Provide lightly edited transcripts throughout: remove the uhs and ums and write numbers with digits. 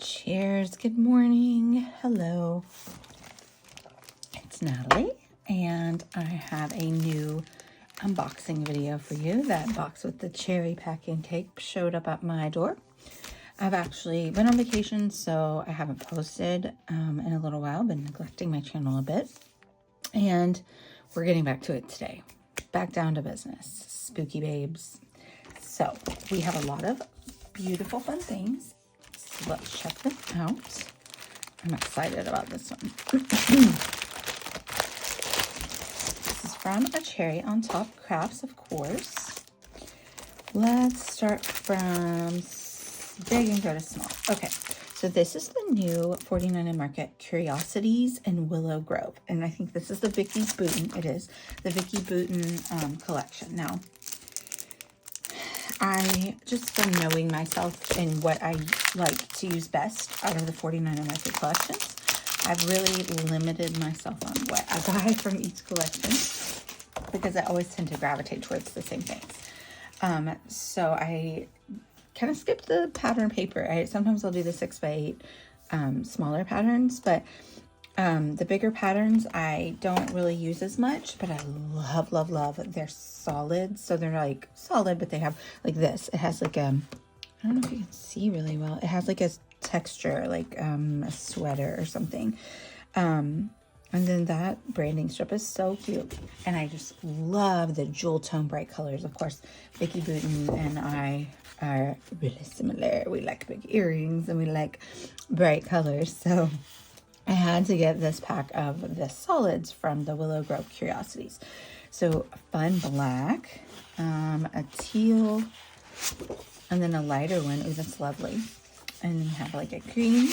Cheers, good morning, hello, it's Natalie, and I have a new unboxing video for you. That box with the cherry packing cake showed up at my door. I've actually been on vacation, so I haven't posted in a little while, been neglecting my channel a bit, and we're getting back to it today. Back down to business, spooky babes. So we have a lot of beautiful fun things. So let's check them out. I'm excited about this one. This is from A Cherry on Top Crafts, of course. Let's start from big and go to small. Okay, so this is the new 49 Market Curiosities in Willow Grove. And I think this is the Vicky Booten. It is the Vicky Booten collection. Now, I just from knowing myself and what I like to use best out of the 49 Market collections, I've really limited myself on what I buy from each collection because I always tend to gravitate towards the same things. So I kind of skipped the pattern paper. Sometimes I'll do the 6x8 smaller patterns, but the bigger patterns I don't really use as much, but I love they're solid. So they're like solid, but they have like this. It has like I don't know if you can see really well. It has like a texture, like a sweater or something. And then that branding strip is so cute. And I just love the jewel tone bright colors. Of course, Vicky Booten and I are really similar. We like big earrings and we like bright colors. So I had to get this pack of the solids from the Willow Grove Curiosities. So a fun black, a teal, and then a lighter one. Ooh, that's lovely. And then you have like a green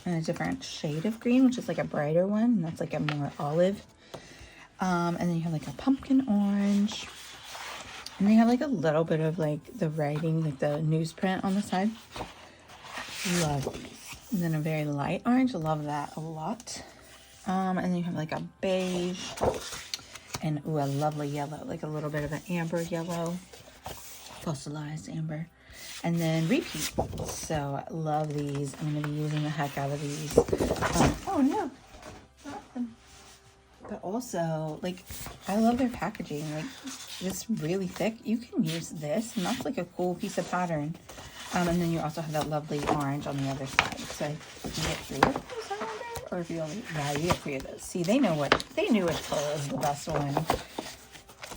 and a different shade of green, which is like a brighter one. And that's like a more olive. And then you have like a pumpkin orange. And they have like a little bit of like the writing, like the newsprint on the side. Love these. And then a very light orange. I love that a lot. And then you have like a beige and ooh, a lovely yellow, like a little bit of an amber yellow, fossilized amber. And then repeat. So I love these. I'm going to be using the heck out of these. Oh no, not them. But also, like, I love their packaging. Like, it's really thick. You can use this, and that's like a cool piece of pattern. And then you also have that lovely orange on the other side. So you get 3 of those, I wonder? Or if you only, yeah, you get 3 of those. See, they knew which color is the best one.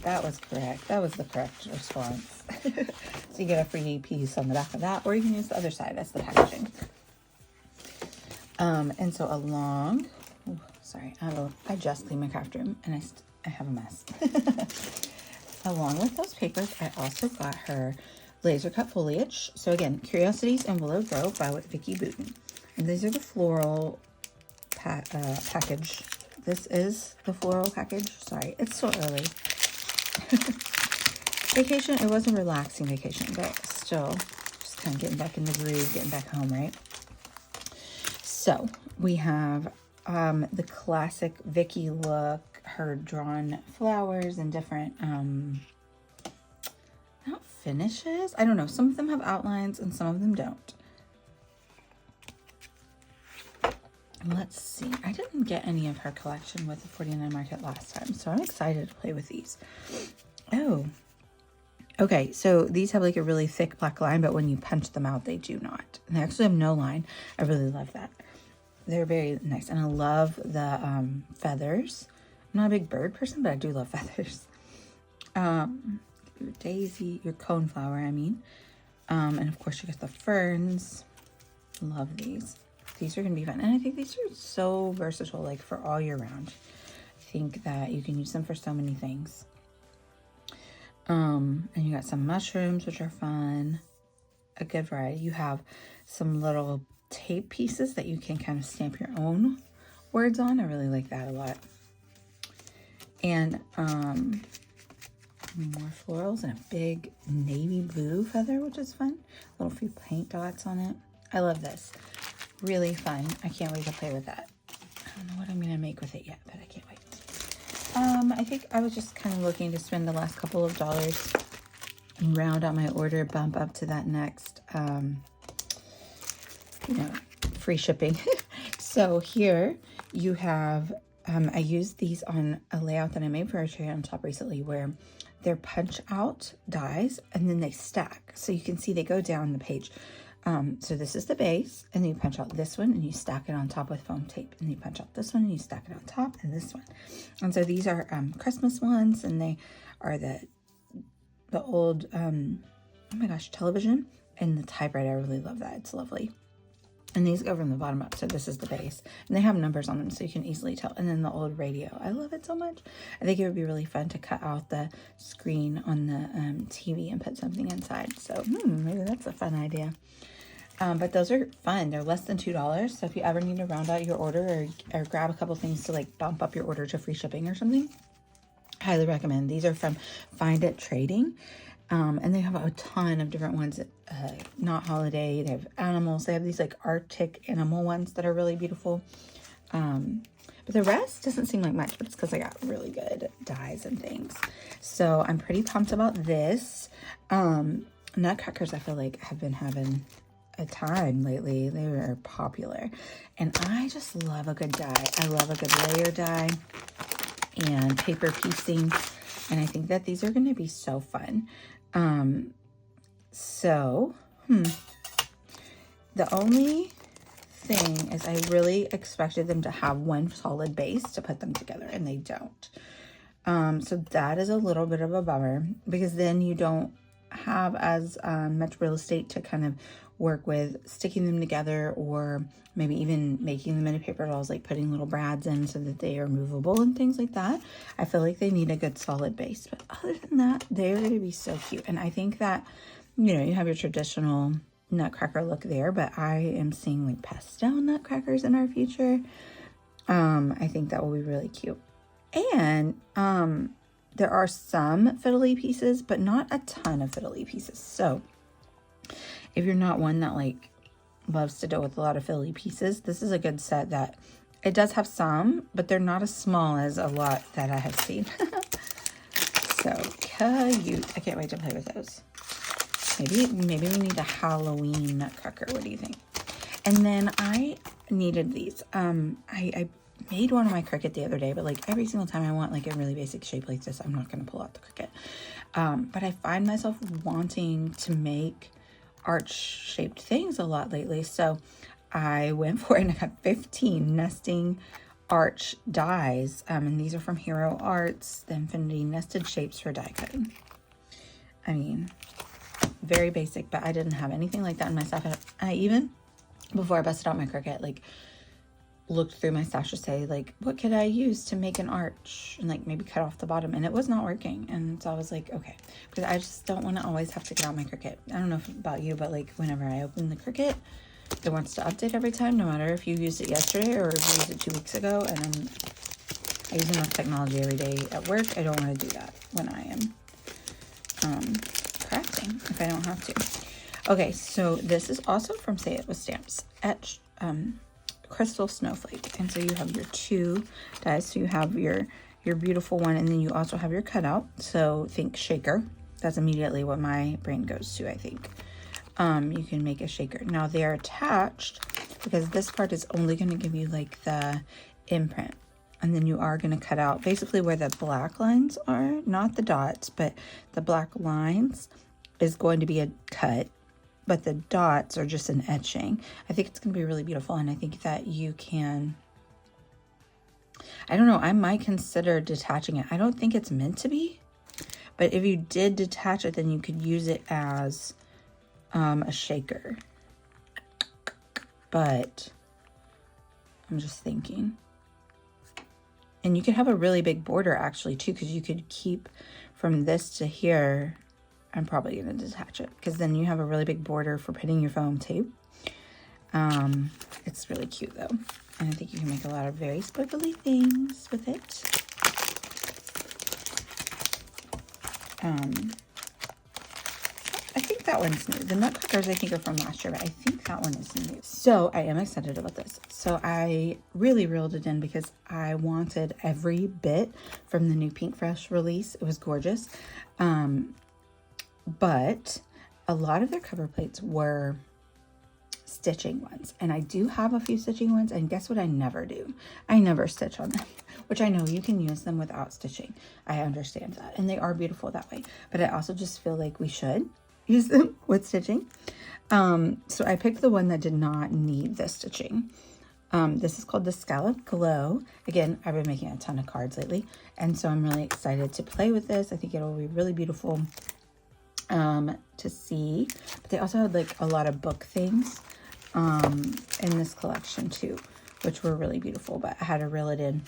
That was correct. That was the correct response. So you get a free piece on the back of that, or you can use the other side. That's the packaging. And so along, ooh, sorry, I just cleaned my craft room, and I have a mess. Along with those papers, I also got her laser cut foliage. So again, Curiosities in Willow Grove by Vicky Booten. And these are the floral package. This is the floral package. Sorry, it's so early. Vacation, it was a relaxing vacation, but still just kind of getting back in the groove, getting back home, right? So we have the classic Vicky look, her drawn flowers and different not finishes. I don't know. Some of them have outlines and some of them don't. Let's see. I didn't get any of her collection with the 49 Market last time, so I'm excited to play with these. Oh, okay. So these have like a really thick black line, but when you punch them out, they do not. And they actually have no line. I really love that. They're very nice. And I love the feathers. I'm not a big bird person, but I do love feathers. Your daisy, your coneflower, I mean. And of course you get the ferns. Love these. These are going to be fun. And I think these are so versatile, like for all year round. I think that you can use them for so many things. And you got some mushrooms, which are fun. A good variety. You have some little tape pieces that you can kind of stamp your own words on. I really like that a lot. And more florals and a big navy blue feather, which is fun. Little few paint dots on it. I love this. Really fun. I can't wait to play with that. I don't know what I'm going to make with it yet, but I can't wait. I think I was just kind of looking to spend the last couple of dollars and round out my order, bump up to that next, free shipping. So here you have, I used these on a layout that I made for a cherry on top recently where they're punch out dies and then they stack. So you can see they go down the page. So this is the base, and then you punch out this one and you stack it on top with foam tape, and you punch out this one and you stack it on top, and this one. And so these are Christmas ones, and they are the old, oh my gosh, television and the typewriter. I really love that. It's lovely. And these go from the bottom up. So this is the base, and they have numbers on them so you can easily tell. And then the old radio. I love it so much. I think it would be really fun to cut out the screen on the TV and put something inside. So maybe that's a fun idea. But those are fun. They're less than $2. So if you ever need to round out your order or grab a couple things to like bump up your order to free shipping or something, highly recommend. These are from Find It Trading. And they have a ton of different ones. Not holiday. They have animals. They have these like Arctic animal ones that are really beautiful. But the rest doesn't seem like much, but it's because I got really good dyes and things. So I'm pretty pumped about this. Nutcrackers, I feel like, have been having a time lately. They are popular, and I just love a good dye. I love a good layer dye and paper piecing, and I think that these are going to be so fun. The only thing is I really expected them to have one solid base to put them together, and they don't. So that is a little bit of a bummer, because then you don't have as much real estate to kind of work with sticking them together, or maybe even making them into paper dolls, like putting little brads in so that they are movable and things like that. I feel like they need a good solid base, but other than that, they're going to be so cute. And I think that, you know, you have your traditional nutcracker look there, but I am seeing like pastel nutcrackers in our future. I think that will be really cute. And there are some fiddly pieces, but not a ton of fiddly pieces. So if you're not one that like loves to deal with a lot of fiddly pieces, this is a good set. That it does have some, but they're not as small as a lot that I have seen. So cute. I can't wait to play with those. Maybe we need a Halloween nutcracker. What do you think? And then I needed these. I made one of my Cricut the other day, but like every single time I want like a really basic shape like this, I'm not going to pull out the Cricut. But I find myself wanting to make arch-shaped things a lot lately. So I went for it, and I got 15 nesting arch dies. And these are from Hero Arts, the Infinity Nested Shapes for die cutting. I mean, very basic, but I didn't have anything like that in my stash. I even, before I busted out my Cricut, like looked through my stash to say like, what could I use to make an arch, and like maybe cut off the bottom, and it was not working. And so I was like, okay, because I just don't want to always have to get out my Cricut. I don't know about you, but like whenever I open the Cricut, it wants to update every time, no matter if you used it yesterday or if you used it 2 weeks ago. And I use enough technology every day at work. I don't want to do that when I am crafting, if I don't have to. Okay, so this is also from Say It With Stamps, etched crystal snowflake. And so you have your 2 dies. So you have your beautiful one, and then you also have your cutout. So think shaker. That's immediately what my brain goes to, I think. You can make a shaker. Now they are attached because this part is only going to give you like the imprint, and then you are going to cut out basically where the black lines are, not the dots, but the black lines is going to be a cut, but the dots are just an etching. I think it's going to be really beautiful, and I think that you can, I don't know, I might consider detaching it. I don't think it's meant to be, but if you did detach it, then you could use it as a shaker. But I'm just thinking. And you could have a really big border actually too, because you could keep from this to here. I'm probably going to detach it, because then you have a really big border for putting your foam tape. It's really cute though. And I think you can make a lot of very sparkly things with it. I think that one's new. The nutcrackers I think are from last year, but I think that one is new. So I am excited about this. So I really reeled it in because I wanted every bit from the new Pink Fresh release. It was gorgeous. But a lot of their cover plates were stitching ones. And I do have a few stitching ones, and guess what I never do? I never stitch on them, which I know you can use them without stitching. I understand that, and they are beautiful that way, but I also just feel like we should use them with stitching. So I picked the one that did not need the stitching. This is called the Scallop Glow. Again, I've been making a ton of cards lately, and so I'm really excited to play with this. I think it'll be really beautiful to see. But they also had like a lot of book things in this collection too, which were really beautiful, but I had to reel it in.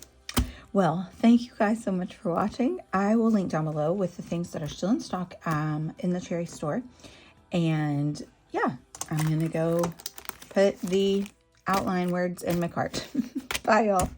Well, thank you guys so much for watching. I will link down below with the things that are still in stock in the Cherry store. And yeah, I'm gonna go put the outline words in my cart. Bye, y'all.